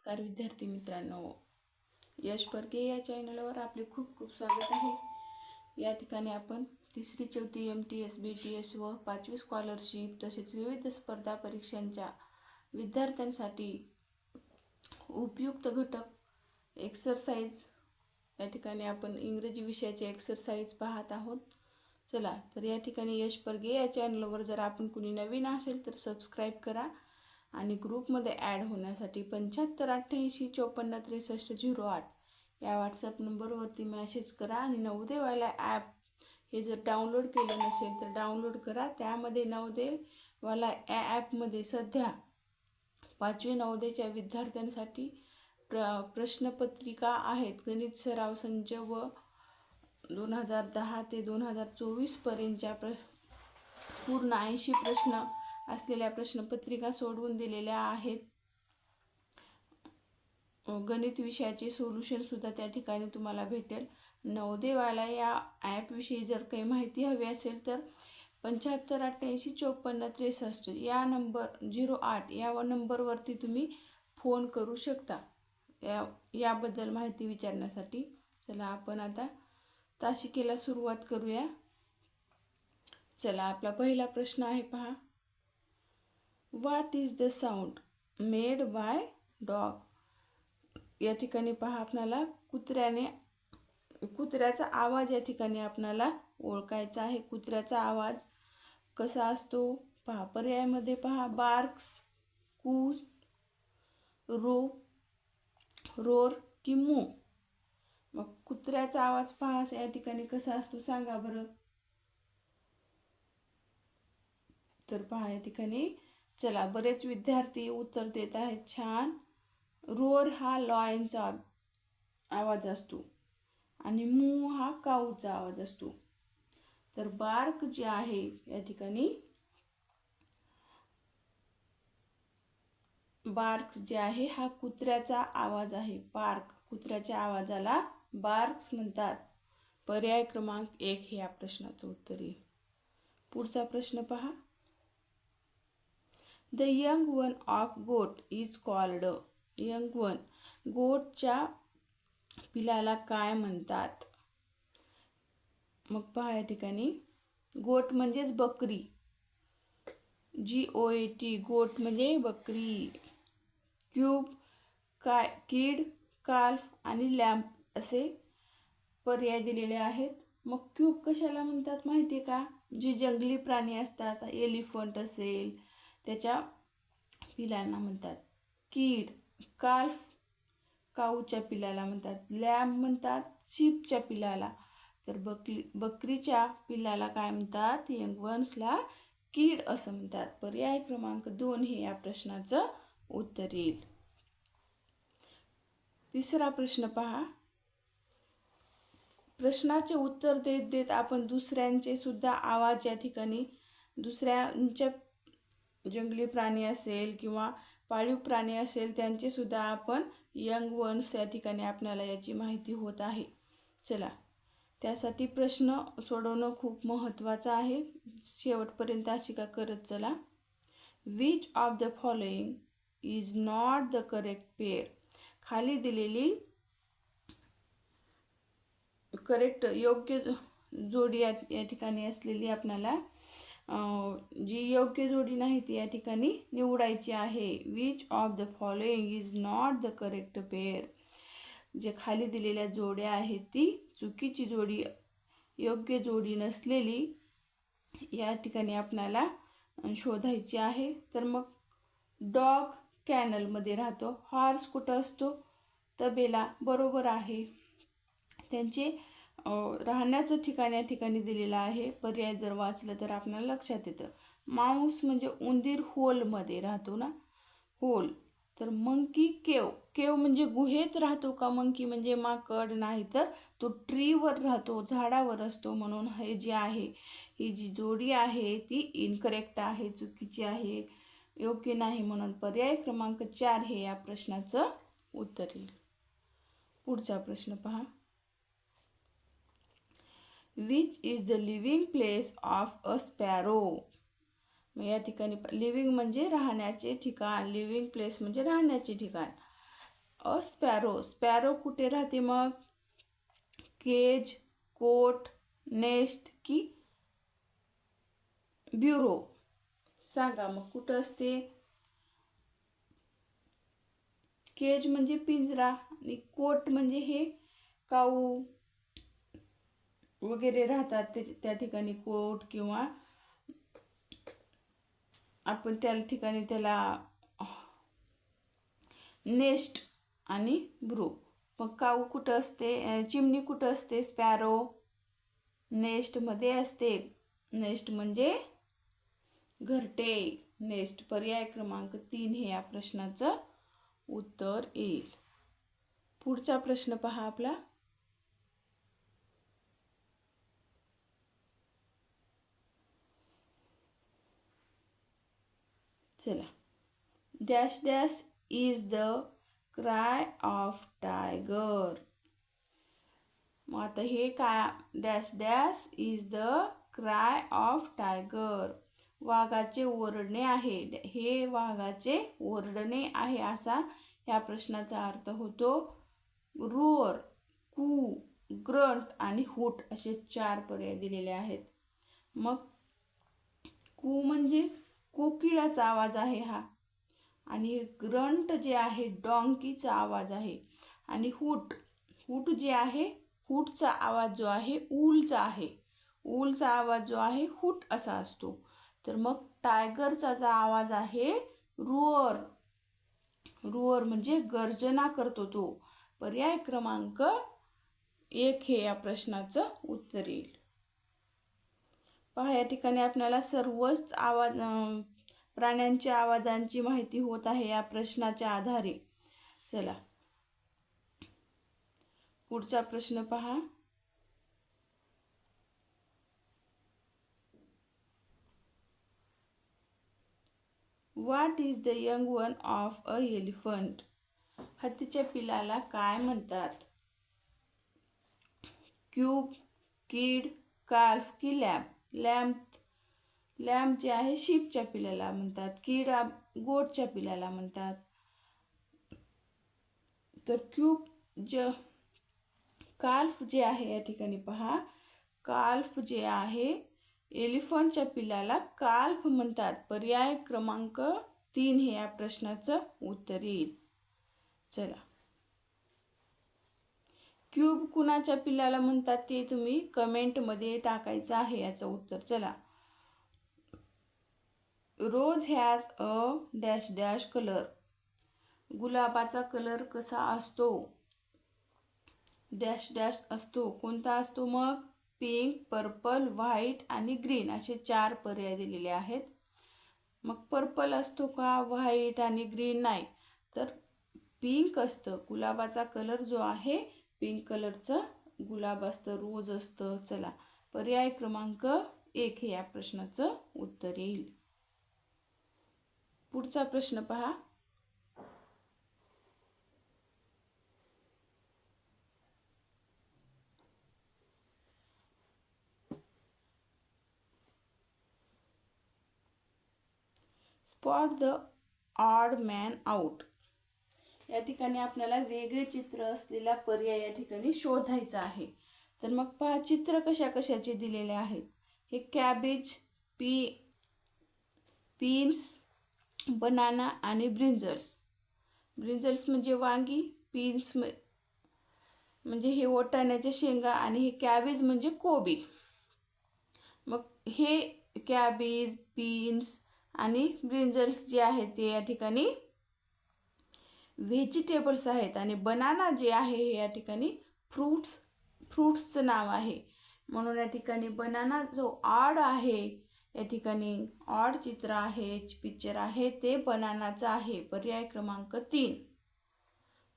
नमस्कार विद्यार्थी मित्रांनो, यश परके या चॅनलवर आपले खूप खूप स्वागत आहे। या ठिकाणी आपण तिसरी चौथी MTS BTS व 5वी स्कॉलरशिप तसेच विविध स्पर्धा परीक्षांच्या विद्यार्थ्यांसाठी उपयुक्त घटक एक्सरसाइज या ठिकाणी आपण इंग्रजी विषयाचे एक्सरसाइज पाहत आहोत। चला तर या ठिकाणी यश परके या चॅनलवर जर आपण कुणी नवीन असेल तर सबस्क्राइब करा आणि ग्रुपमध्ये ॲड होण्यासाठी 7588546308 या व्हॉट्सअप नंबरवरती मेसेज करा आणि नवोदयवाला ॲप हे जर डाउनलोड केलं नसेल तर डाउनलोड करा। त्यामध्ये नवोदयवाला या ॲपमध्ये सध्या 5वी नवोदयच्या विद्यार्थ्यांसाठी प्रश्नपत्रिका आहेत। गणित सराव संच व 2010 ते 2024 पर्यंतच्या पूर्ण 80 प्रश्न असलेल्या प्रश्नपत्रिका सोडवून दिलेल्या आहेत। गणित विषयाचे सोल्युशन सुद्धा त्या ठिकाणी तुम्हाला भेटेल। नवोदयवाला या ॲपविषयी जर काही माहिती हवी असेल तर 7588546308 या नंबर 08 या नंबरवरती तुम्ही फोन करू शकता याबद्दल माहिती विचारण्यासाठी। चला आपण आता तासिकेला सुरुवात करूया। चला आपला पहिला प्रश्न आहे, पहा, what is the sound made by dog. या ठिकाणी पहा आपल्याला कुत्र्याचा आवाज या ठिकाणी आपल्याला ओळखायचा आहे। कुत्र्याचा आवाज कसा असतो पहा, पर्यायामध्ये पहा, बार्क्स, कूज, रो, रोर की मू। मग कुत्र्याचा आवाज पहा या ठिकाणी कसा असतो सांगा बरं। तर पहा या ठिकाणी चला बरेच विद्यार्थी उत्तर देत आहेत, छान। रोर हा लॉयनचा आवाज असतो आणि मू हा काऊचा आवाज असतो। तर बार्क जे आहे या ठिकाणी बार्क जे आहे हा कुत्र्याचा आवाज आहे। बार्क कुत्र्याच्या आवाजाला बार्क्स म्हणतात। पर्याय क्रमांक 1 हे या प्रश्नाचं उत्तर आहे। पुढचा प्रश्न पहा, the young one of goat is called. Young one गोटच्या पिलाला काय म्हणतात। मग पहा या ठिकाणी गोट म्हणजेच बकरी, GOAT गोट म्हणजे बकरी। क्यूब, किड, काल्फ आणि लॅम्प असे पर्याय दिलेले आहेत। मग क्यूब कशाला म्हणतात माहिती आहे का, जी जंगली प्राणी असतात, एलिफंट असेल त्याच्या पिलांना म्हणतात। कीड, काल्फ काऊच्या पिलाला म्हणतात। लॅम्प म्हणतात शीपच्या पिलाला। तर बकरीच्या पिलाला काय म्हणतात, यंग वन्सला कीड असं म्हणतात। पर्याय क्रमांक 2 हे या प्रश्नाचं उत्तर येईल। तिसरा प्रश्न पहा, प्रश्नाचे उत्तर देत देत आपण दुसऱ्यांचे सुद्धा आवाज या ठिकाणी दुसऱ्यांच्या जंगली प्राणी असेल किंवा पाळीव प्राणी असेल त्यांचे सुद्धा आपण यंग वन्स या ठिकाणी आपल्याला याची माहिती होत आहे। चला त्यासाठी प्रश्न सोडवणं खूप महत्त्वाचं आहे। शेवटपर्यंत तासिका करत चला। Which of the following is not the correct pair. खाली दिलेली करेक्ट योग्य जोडी या ठिकाणी असलेली आपल्याला जी योग्य जोडी नाही ती या ठिकाणी निवडायची आहे। Which of the following is not the correct pair. जे खाली दिलेल्या जोड्या आहेत ती चुकीची जोडी, योग्य जोडी नसलेली या ठिकाणी आपल्याला शोधायची आहे। तर मग डॉग कॅनलमध्ये राहतो, हॉर्स कुठं असतो, तबेला, बरोबर आहे। त्यांचे राहण्याचं ठिकाण या ठिकाणी दिलेलं आहे। पर्याय जर वाचलं तर आपल्याला लक्षात येतं। माऊस म्हणजे उंदीर होलमध्ये राहतो ना, होल। तर मंकी केव, केव म्हणजे गुहेत राहतो का मंकी म्हणजे माकड, नाही तर तो ट्रीवर राहतो, झाडावर असतो। म्हणून हे जे आहे ही जी जोडी आहे ती इनकरेक्ट आहे, चुकीची आहे, योग्य नाही। म्हणून पर्याय क्रमांक 4 हे या प्रश्नाचं उत्तर येईल। पुढचा प्रश्न पहा, which is the living place of a sparrow. या ठिकाणी लिव्हिंग म्हणजे राहण्याचे ठिकाण, लिव्हिंग प्लेस म्हणजे राहण्याचे ठिकाण। अ स्पॅरो. स्पॅरो कुठे राहते मग? केज, कोट, नेस्ट की ब्युरो? सांगा मग कुठं असते? केज म्हणजे पिंजरा आणि कोट म्हणजे हे काऊ वगैरे राहतात त्या ठिकाणी कोट, किंवा आपण त्या ठिकाणी त्याला नेस्ट आणि ब्रू. मग काऊ कुठं असते? चिमणी कुठं असते? स्पॅरो नेस्टमध्ये असते. नेस्ट म्हणजे घरटे. नेस्ट पर्याय क्रमांक 3 हे या प्रश्नाचं उत्तर येईल. पुढचा प्रश्न पहा आपला. चला. Dash dash is the cry of tiger. मग आता हे काय? Dash dash is the cry of tiger. वाघाचे ओरडणे आहे. हे वाघाचे ओरडणे आहे असा ह्या प्रश्नाचा अर्थ होतो. रोअर, कू, ग्रंट आणि हूट असे 4 पर्याय दिलेले आहेत. मग कू म्हणजे कोकिळाचा आवाज आहे हा, आणि ग्रंट जे आहे डॉंकीचा आवाज आहे, आणि हूट, हूट जे आहे हूटचा आवाज जो आहे ऊलचा आहे. ऊलचा आवाज जो आहे हूट असा असतो. तर मग टायगरचा जो आवाज आहे रोअर. रोअर म्हणजे गर्जना करतो तो. पर्याय क्रमांक 1 हे या प्रश्नाचं उत्तर येईल. पहा, या ठिकाणी आपल्याला सर्वच आवाज प्राण्यांच्या आवाजांची माहिती होत आहे या प्रश्नाच्या आधारे. चला पुढचा प्रश्न पहा. What is the young one of a elephant? हत्तीच्या पिलाला काय म्हणतात? क्यूब, किड, काल्फ की लॅम्प? लॅम्प जे आहे शीपच्या पिलाला म्हणतात. किड गोटच्या पिलाला म्हणतात. तर काल्फ जे आहे या ठिकाणी पहा, काल्फ जे आहे एलिफंटच्या पिलाला काल्फ म्हणतात. पर्याय क्रमांक 3 हे या प्रश्नाचं उत्तर येईल. चला, क्यूब कुणाच्या पिलाला म्हणतात ते तुम्ही कमेंटमध्ये टाकायचं आहे याचं उत्तर. चला. Rose has a dash dash colour. गुलाबाचा कलर कसा असतो? डॅश डॅश असतो. कोणता असतो मग? पिंक, पर्पल, व्हाईट आणि ग्रीन असे 4 पर्याय दिलेले आहेत. मग पर्पल असतो का? व्हाईट आणि ग्रीन नाही, तर पिंक असतं. गुलाबाचा कलर जो आहे पिंक कलरचं गुलाब असतं, रोज असतं. चला, पर्याय क्रमांक 1 हे या प्रश्नाचं उत्तर येईल. पुढचा प्रश्न पहा. Spot the odd man out. या ठिकाणी आपल्याला वेगळे चित्र असलेला पर्याय या ठिकाणी शोधायचा आहे. तर मग पहा, चित्र कशा कशाचे दिलेले आहेत. हे कॅबेज, बीन्स, बनाना आणि ब्रिंजल्स. ब्रिंजल्स म्हणजे वांगी, बीन्स म्हणजे हे वाटाण्याच्या शेंगा, आणि हे कॅबेज म्हणजे कोबी. मग हे कॅबेज, बीन्स आणि ब्रिंजल्स जे आहेत ते या ठिकाणी व्हेजिटेबल्स आहेत, आणि बनाना जे आहे हे या ठिकाणी फ्रूट्सचं नाव आहे. म्हणून या ठिकाणी बनाना जो ऑड आहे, या ठिकाणी ऑड चित्र आहे, पिक्चर आहे ते बनानाचं आहे. पर्याय क्रमांक 3.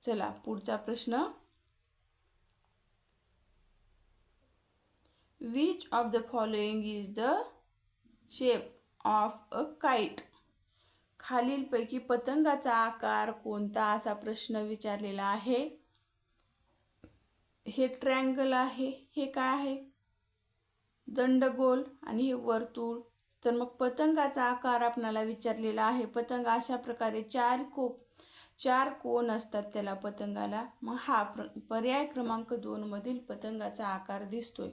चला पुढचा प्रश्न. Which of the following is the shape of a kite? खालीलपैकी पतंगाचा आकार कोणता असा प्रश्न विचारलेला आहे. हे ट्रँगल आहे, हे काय आहे? दंडगोल, आणि हे वर्तुळ. तर मग पतंगाचा आकार आपल्याला विचारलेला आहे. पतंग अशा प्रकारे 4 कोन असतात त्याला पतंगाला. मग हा पर्याय क्रमांक 2 मधील पतंगाचा आकार दिसतोय.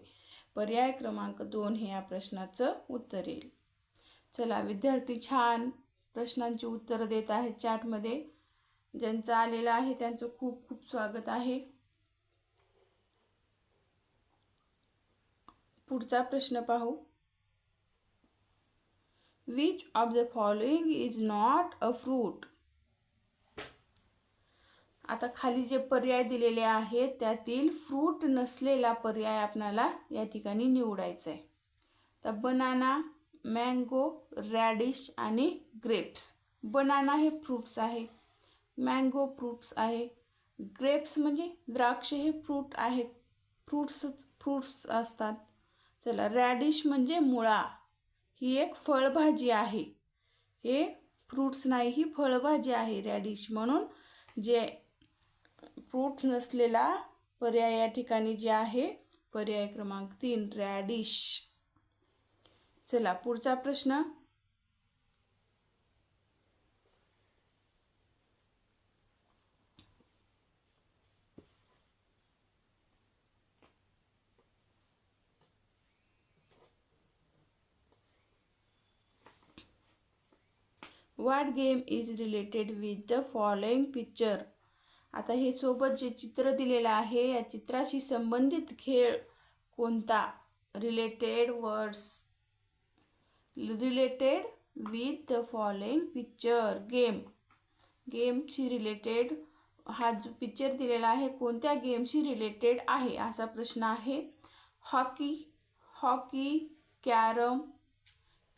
पर्याय क्रमांक 2 हे या प्रश्नाचं उत्तर येईल. चला, विद्यार्थी छान प्रश्नांची उत्तरं देत आहेत चॅटमध्ये. ज्यांचं आलेलं आहे त्यांचं खूप खूप स्वागत आहे. पुढचा प्रश्न पाहू. Which of the following is not a fruit? आता खाली जे पर्याय दिलेले आहेत त्यातील फ्रूट नसलेला पर्याय आपल्याला या ठिकाणी निवडायचा आहे. तर बनाना, मँगो, रॅडिश आणि ग्रेप्स. बनाना हे फ्रूट्स आहे, मँगो फ्रूट्स आहे, ग्रेप्स म्हणजे द्राक्ष हे फ्रूट आहेत, फ्रूट्स असतात. चला, रॅडिश म्हणजे मुळा, ही एक फळभाजी आहे. हे फ्रूट्स नाही, ही फळभाजी आहे रॅडिश. म्हणून जे फ्रूट्स नसलेला पर्याय या ठिकाणी जे आहे पर्याय क्रमांक 3 रॅडिश. चला, पुढचा प्रश्न. What game is related with the following picture? आता हे सोबत जे चित्र दिलेलं आहे या चित्राशी संबंधित खेळ कोणता? Related words, related with the following picture. गेमशी रिलेटेड हा जो पिक्चर दिलेला आहे कोणत्या गेमशी रिलेटेड आहे असा प्रश्न आहे. हॉकी, कॅरम,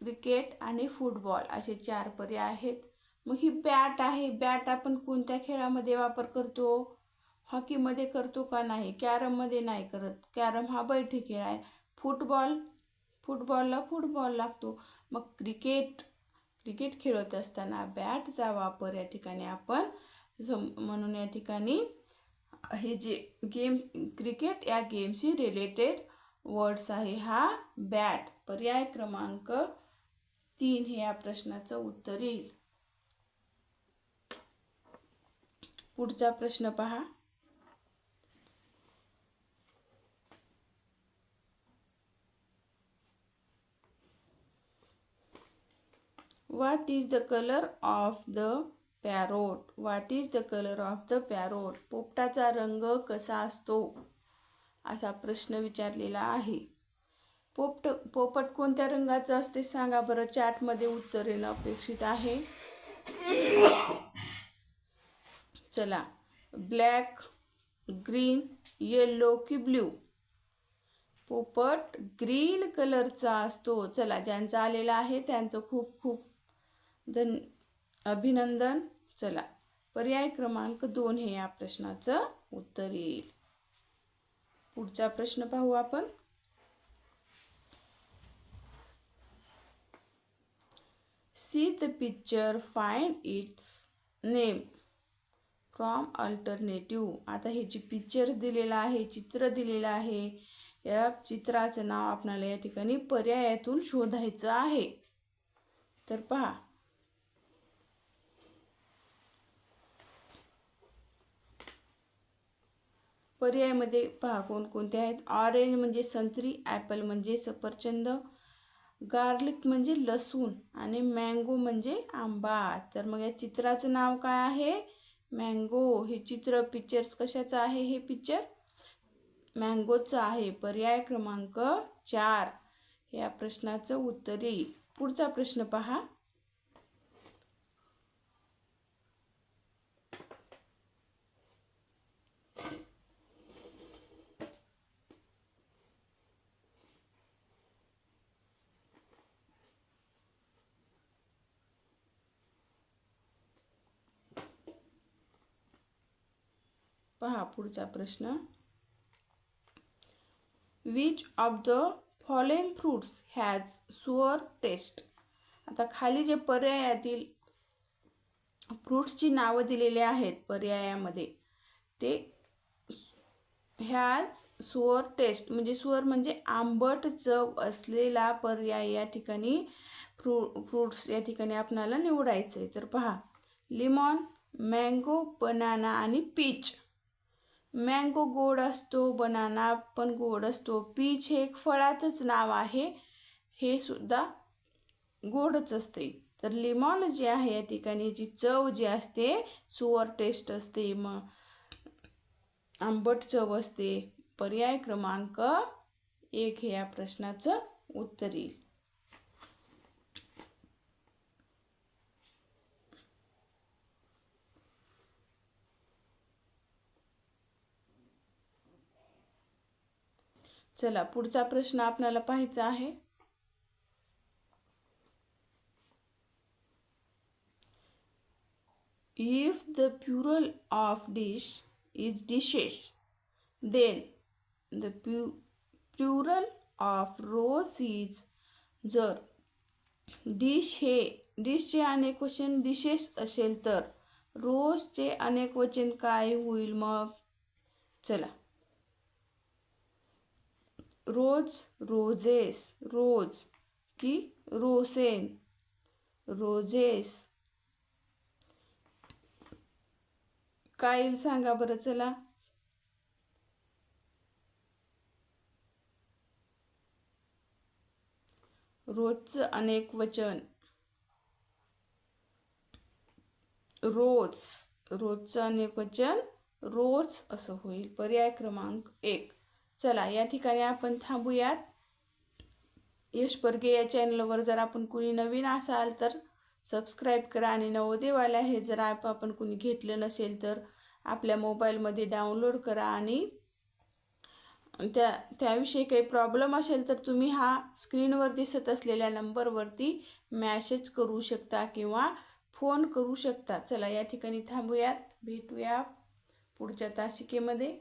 क्रिकेट आणि फुटबॉल असे 4 पर्याय आहेत. मग ही बॅट आहे, बॅट आपण कोणत्या खेळामध्ये वापर करतो? हॉकीमध्ये करतो का नाही? कॅरममध्ये नाही करत, कॅरम हा बैठी खेळ आहे. फुटबॉलला फुटबॉल लागतो. मग क्रिकेट खेळत असताना बॅटचा वापर या ठिकाणी आपण म्हणून या ठिकाणी हे जे गेम क्रिकेट या गेमशी रिलेटेड वर्ड्स आहे हा बॅट. पर्याय क्रमांक 3 हे या प्रश्नाचं उत्तर येईल. पुढचा प्रश्न पहा. What is the color of the parrot? What is the color of the parrot? पोपटाचा रंग कसा असतो असा प्रश्न विचारलेला आहे. पोपट कोणत्या रंगाचा असते सांगा बरं. चॅटमध्ये उत्तर येणं अपेक्षित आहे. चला, ब्लॅक, ग्रीन, येलो की ब्ल्यू? पोपट ग्रीन कलरचा असतो. चला, ज्यांचा आलेला आहे त्यांचं खूप खूप अभिनंदन. चला, पर्याय क्रमांक 2 हे या प्रश्नाचं उत्तर येईल. पुढचा प्रश्न पाहू आपण. See the picture, find its name from alternative. आता हे जे पिक्चर दिलेलं आहे, चित्र दिलेलं आहे, या चित्राचं नाव आपल्याला या ठिकाणी पर्यायातून शोधायचं आहे. तर पहा, पर्यायामध्ये पहा कोणकोणते आहेत. ऑरेंज म्हणजे संत्री, ॲपल म्हणजे सफरचंद, गार्लिक म्हणजे लसूण आणि मँगो म्हणजे आंबा. तर मग या चित्राचं नाव काय आहे? मँगो. हे चित्र पिक्चर्स कशाचं आहे? हे पिक्चर मँगोचं आहे. पर्याय क्रमांक 4 या प्रश्नाचं उत्तर येईल. पुढचा प्रश्न पहा. पुढचा प्रश्न. Which of the following fruits has sour taste? आता खाली जे पर्यायातील फ्रूट्सची नावं दिलेली आहेत पर्यायामध्ये ते हॅज सोअर टेस्ट म्हणजे सोअर म्हणजे आंबट चव असलेला पर्याय या ठिकाणी फ्रूट्स या ठिकाणी आपल्याला निवडायचं आहे. तर पहा, लिमॉन, मँगो, बनाना आणि पीच. मँगो गोड असतो, बनाना पण गोड असतो, पीच हे एक फळाचंच नाव आहे, हे सुद्धा गोडच असते. तर लिमॉन जे आहे या ठिकाणी जी चव जी असते सुअर टेस्ट असते, मग आंबट चव असते. पर्याय क्रमांक 1 हे या प्रश्नाचं उत्तर येईल. चला पुढचा प्रश्न आपल्याला पाहायचा आहे. If the plural of dish is dishes, then the plural of rows is. जर डिश हे डिशचे अनेक वचन डिशेस असेल तर रोजचे अनेक वचन काय होईल मग? चला, रोज, रोजेस, रोज की रोसेन, रोजेस, काय येईल सांगा बरं. चला, रोजचं अनेक वचन रोज, रोजचं अनेक वचन रोज असं होईल. पर्याय क्रमांक 1. चला या ठिकाणी आपण थांबूयात. यश परगे या चॅनलवर जर आपण कुणी नवीन असाल तर सबस्क्राईब करा आणि नवोदयवाला हे जर ॲप आपण कुणी घेतलं नसेल तर आपल्या मोबाईलमध्ये डाउनलोड करा आणि त्याविषयी काही प्रॉब्लेम असेल तर तुम्ही हा स्क्रीनवर दिसत असलेल्या नंबरवरती मॅसेज करू शकता किंवा फोन करू शकता. चला या ठिकाणी थांबूयात, भेटूया पुढच्या तासिकेमध्ये.